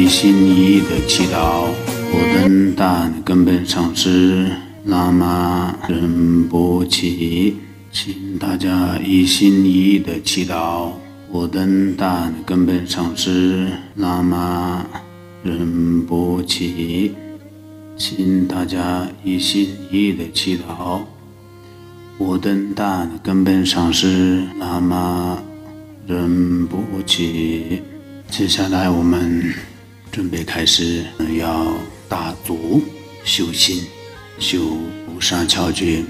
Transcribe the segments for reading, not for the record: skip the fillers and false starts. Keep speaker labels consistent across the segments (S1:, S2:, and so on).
S1: 一心一意的祈祷。我等大根本上师喇嘛仁波切，请大家一心一意的祈祷。我等大根本上师喇嘛仁波切，请大家一心一意的祈祷。我等大根本上师喇嘛仁波切。接下来我们准备开始要打坐修心，修无上巧觉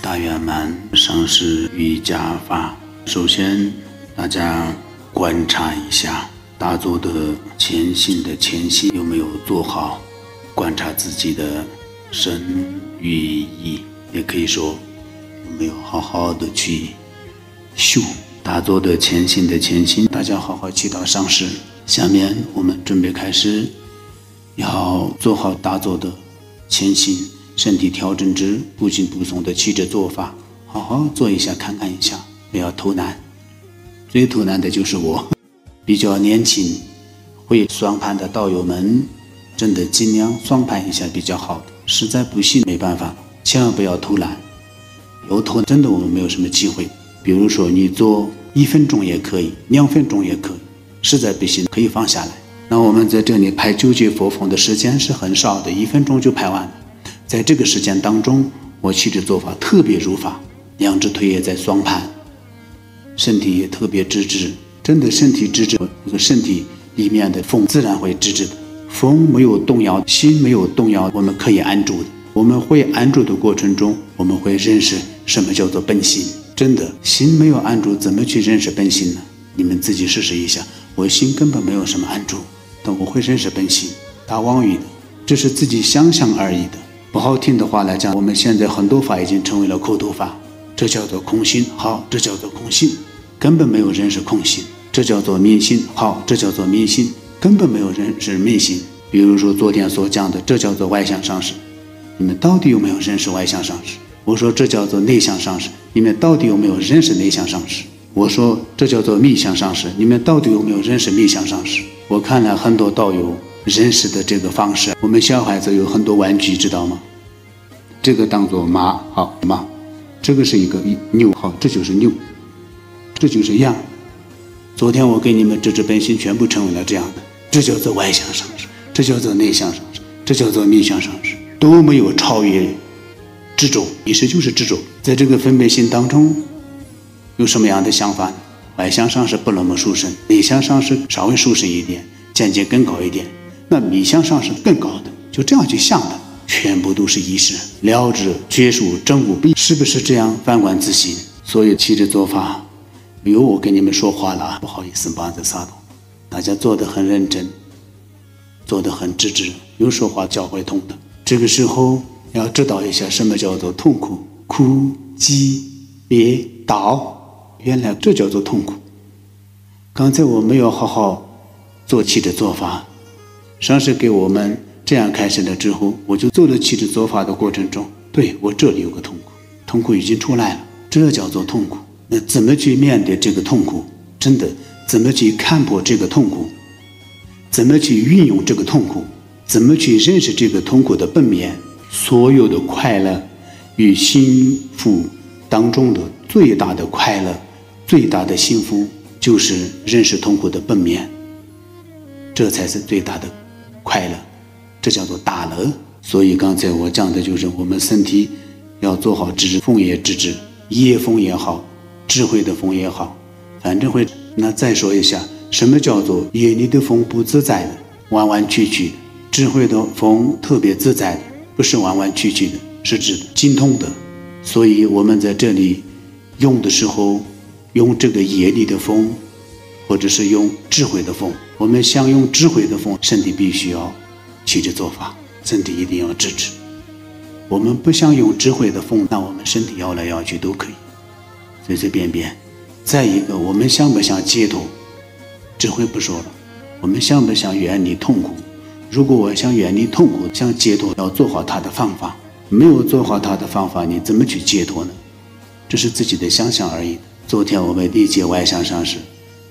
S1: 大圆满上师瑜伽法。首先大家观察一下打坐的前心有没有做好，观察自己的身语意，也可以说有没有好好的去修打坐的前心，大家好好祈祷上师。下面我们准备开始要做好打坐的前心，身体调整至不紧不松的气质做法，好好做一下，看看一下，不要偷懒。最偷懒的就是我，比较年轻会双盘的道友们，真的尽量双盘一下比较好的，实在不行没办法，千万不要偷懒。有偷真的我们没有什么机会。比如说你做1分钟也可以，2分钟也可以，实在不行可以放下来。那我们在这里拍9节佛风的时间是很少的，1分钟就拍完了。在这个时间当中，我气质做法特别如法，2只腿也在双盘，身体也特别直直，真的身体直直，这个身体里面的风自然会直直的，风没有动摇，心没有动摇，我们可以安住的。我们会安住的过程中，我们会认识什么叫做本心。真的心没有安住，怎么去认识本心呢？你们自己试试一下，我心根本没有什么安住，但我会认识本心，打妄语的，这是自己想象而已的。不好听的话来讲，我们现在很多法已经成为了口头法，这叫做空心，好，这叫做空心，根本没有认识空心。这叫做明心，好，这叫做明心，根本没有认识明心。比如说昨天所讲的，这叫做外向上师，你们到底有没有认识外向上师？我说这叫做内向上师，你们到底有没有认识内向上师？我说这叫做密向上师，你们到底有没有认识密向上师？我看了很多道友认识的这个方式，我们小孩子有很多玩具，知道吗？这个当作马，好，马，这个是一个牛，好，这就是牛，这就是羊。昨天我给你们这本心全部成为了这样的，这叫做外向上师，这叫做内向上师，这叫做密向上师，都没有超越执着，意识就是执着。在这个分别心当中有什么样的想法呢？外向上师不那么殊胜，内向上师稍微殊胜一点，境界更高一点，那密向上师更高的，就这样去想的，全部都是意识了知觉数正无比，是不是这样？反观自心。所以气质做法，我跟你们说话了，不好意思，把这撒动，大家做得很认真，做得很直直，有说话教会痛的。这个时候要知道一下什么叫做痛苦，苦集别道，原来这叫做痛苦。刚才我没有好好做气质做法，上师给我们这样开始了之后，我就做了气质做法的过程中，对，我这里有个痛苦，痛苦已经出来了，这叫做痛苦。那怎么去面对这个痛苦？真的怎么去看破这个痛苦？怎么去运用这个痛苦？怎么去认识这个痛苦的本面？所有的快乐与幸福当中的最大的快乐，最大的幸福，就是认识痛苦的本面，这才是最大的快乐，这叫做大乐。所以刚才我讲的就是我们身体要做好直直风也直直，业风也好，智慧的风也好，反正会。那再说一下，什么叫做业力的风不自在的，弯弯曲曲的，智慧的风特别自在的，不是弯弯曲曲的，是指的精通的。所以我们在这里用的时候，用这个业力的风，或者是用智慧的风。我们想用智慧的风，身体必须要气质做法，身体一定要直直。我们不想用智慧的风，那我们身体摇来摇去都可以，随随便便。再一个，我们想不想解脱？智慧不说了，我们想不想远离痛苦？如果我想远离痛苦，想解脱，要做好它的方法。没有做好它的方法，你怎么去解脱呢？这是自己的想象而已。昨天我们理解外向上师、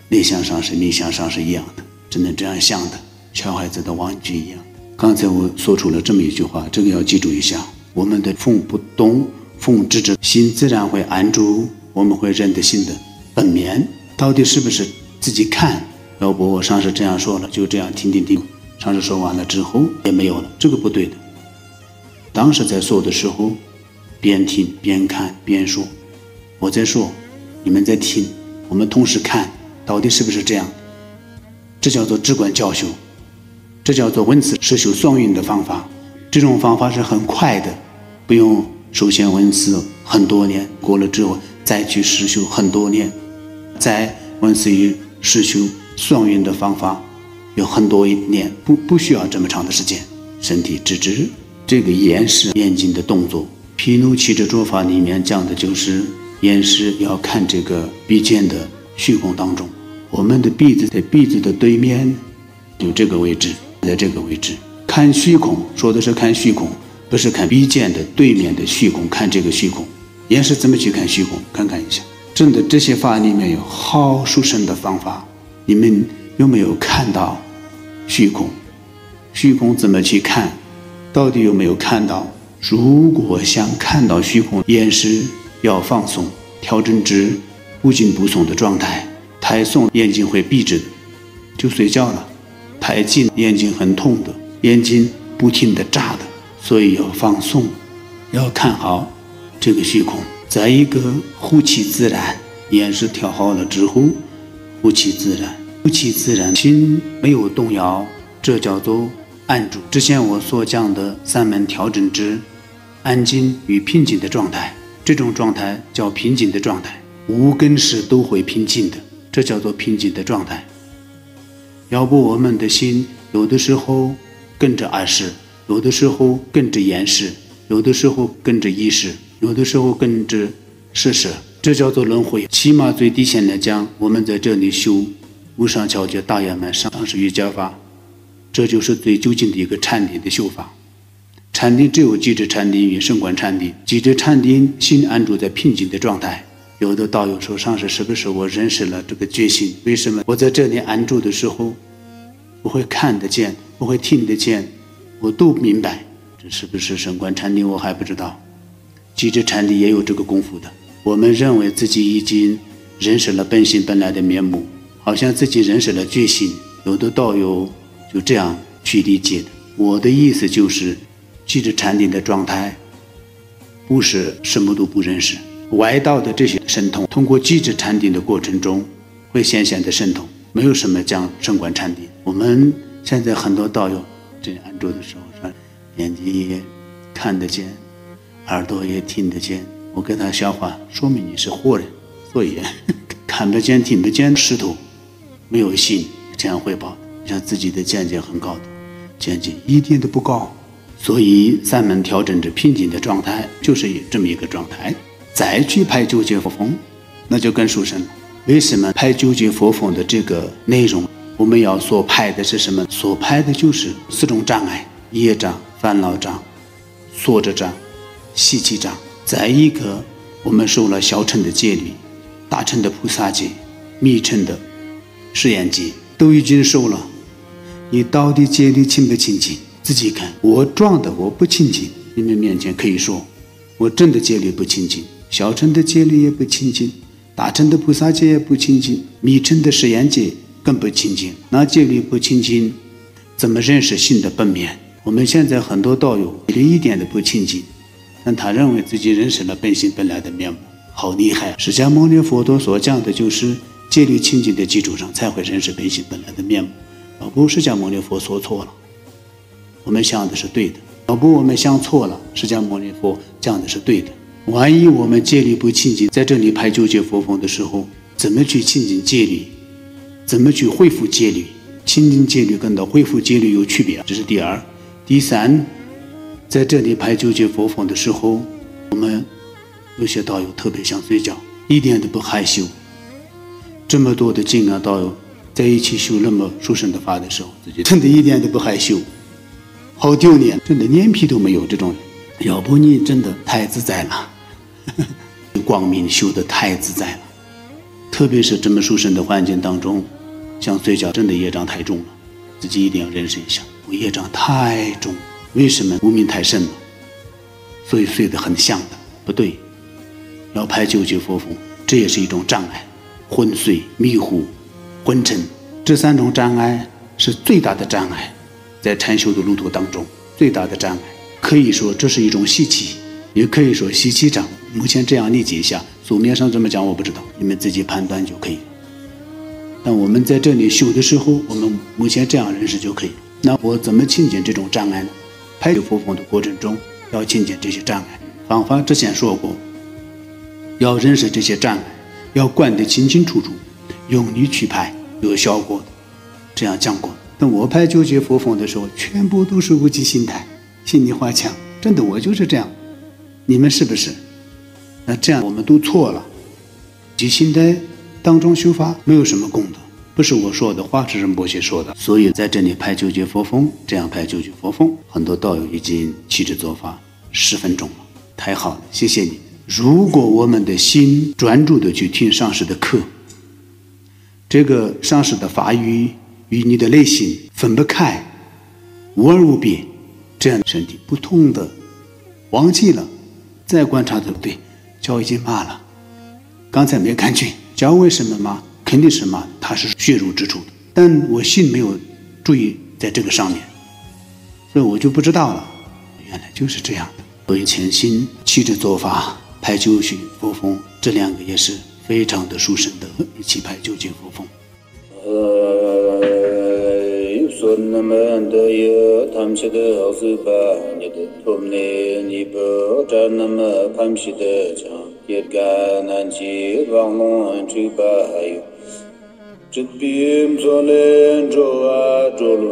S1: 内向上师、密向上师一样的，只能这样想的。小孩子的玩具一样。刚才我说出了这么一句话，这个要记住一下。我们的风不动，风止止，心自然会安住。我们会认得心的本面，到底是不是自己看？要不我上次这样说了，就这样听。上次说完了之后也没有了，这个不对的。当时在说的时候，边听边看边说，我在说，你们在听，我们同时看，到底是不是这样？这叫做直观教修，这叫做闻思实修双运的方法。这种方法是很快的，不用首先闻思很多年，过了之后再去实修很多年，再闻思于实修双运的方法有很多年，不需要这么长的时间。身体直直，这个眼是眼睛的动作。毗卢七支坐法里面讲的就是眼是要看这个鼻尖的虚空当中，我们的鼻子在鼻子的对面，就这个位置，在这个位置看虚空，说的是看虚空，不是看鼻尖的对面的虚空，看这个虚空。眼是怎么去看虚空？看看一下，真的这些法里面有好殊胜的方法。你们有没有看到虚空？虚空怎么去看？到底有没有看到？如果想看到虚空，眼是要放松，调整至不紧不松的状态。太松眼睛会闭着的，就睡觉了；太紧眼睛很痛的，眼睛不停地眨的。所以要放松，要看好这个虚空。再一个，呼气自然，眼是调好了之后，呼气自然，呼气自然，心没有动摇，这叫做安住。之前我所讲的三门调整之安静与平静的状态，这种状态叫平静的状态，无根识都会平静的，这叫做平静的状态。要不我们的心有的时候跟着耳识，有的时候跟着眼识，有的时候跟着意识，有的时候跟着识识，这叫做轮回。起码最底线来讲，我们在这里修无上巧觉大圆满上师瑜伽法，这就是最究竟的一个禅定的修法。禅定只有寂止禅定与胜观禅定。寂止禅定心安住在平静的状态。有的道友说，上师是不是我认识了这个觉心？为什么我在这里安住的时候，我会看得见，我会听得见，我都明白？这是不是胜观禅定我还不知道。寂止禅定也有这个功夫的。我们认为自己已经认识了本心本来的面目，好像自己认识了觉心。有的道友就这样去理解的。我的意思就是寂止禅定的状态不是什么都不认识，外道的这些神通通过寂止禅定的过程中会显现的神通，没有什么讲胜观禅定。我们现在很多道友这样安住的时候，说眼睛也看得见，耳朵也听得见，我给他消化，说明你是活人，所以看不见听不见石头没有心，这样汇报像自己的见解很高的，见解一点都不高。所以三门调整着平静的状态，就是这么一个状态。再去拍九节佛风，那就更殊胜了。为什么拍九节佛风的这个内容，我们要所拍的是什么？所拍的就是四种障碍：业障、烦恼障、所着障、习气障。再一个，我们受了小乘的戒律，大乘的菩萨戒，密乘的誓言戒，都已经受了。你到底戒律清不清净？自己看。我装的我不清净，你们面前可以说我真的戒律不清净，小乘的戒律也不清净，大乘的菩萨戒也不清净，密乘的誓言戒更不清净。那戒律不清净，怎么认识心的本面？我们现在很多道友戒律一点都不清净，但他认为自己认识了本心本来的面目，好厉害。释迦牟尼佛陀所讲的就是戒律清净的基础上才会认识本心本来的面目。要不释迦牟尼佛说错了，我们想的是对的；要不我们想错了，释迦牟尼佛讲的是对的。万一我们戒律不清净，在这里拍九节佛风的时候，怎么去清净戒律？怎么去恢复戒律？清净戒律跟到恢复戒律有区别，这是第二。第三，在这里拍九节佛风的时候，我们有些道友特别想睡觉，一点都不害羞。这么多的经啊道友在一起修那么殊胜的法的时候，自己真的一点都不害羞，好丢脸，真的脸皮都没有这种人。要不你真的太自在了，光明修得太自在了。特别是这么殊胜的环境当中，想睡觉真的业障太重了。自己一定要认识一下，我业障太重，为什么无明太深了？所以睡得很香的，不对，要排9级佛风，这也是一种障碍，昏睡、迷糊、昏沉，这3种障碍是最大的障碍，在禅修的路途当中最大的障碍，可以说这是一种习气，也可以说习气障。目前这样理解一下，书面上怎么讲我不知道，你们自己判断就可以了。但我们在这里修的时候，我们目前这样认识就可以了。那我怎么清减这种障碍呢？排九佛风的过程中要清减这些障碍，方法之前说过，要认识这些障碍，要观得清清楚楚，用力去排有效果的，这样讲过。但我排9节佛风的时候，全部都是无记心态，心里话讲，真的我就是这样，你们是不是？那这样我们都错了。即心态当中修法没有什么功德，不是我说的，华智仁波切说的。所以在这里排9节佛风，这样排9节佛风，很多道友已经起止做法10分钟了，太好了，谢谢你。如果我们的心专注的去听上师的课，这个上师的法语与你的内心分不开，无二无别，这样身体不痛的忘记了，再观察对不对？脚已经麻了，刚才没感觉，脚为什么麻？肯定是麻，它是血肉之处的，但我心没有注意在这个上面，所以我就不知道了，原来就是这样的。所以潜心气质做法排9节佛风，这2个也是非常的殊胜的，一起排9节佛风。
S2: Chit bim zolen jo a jol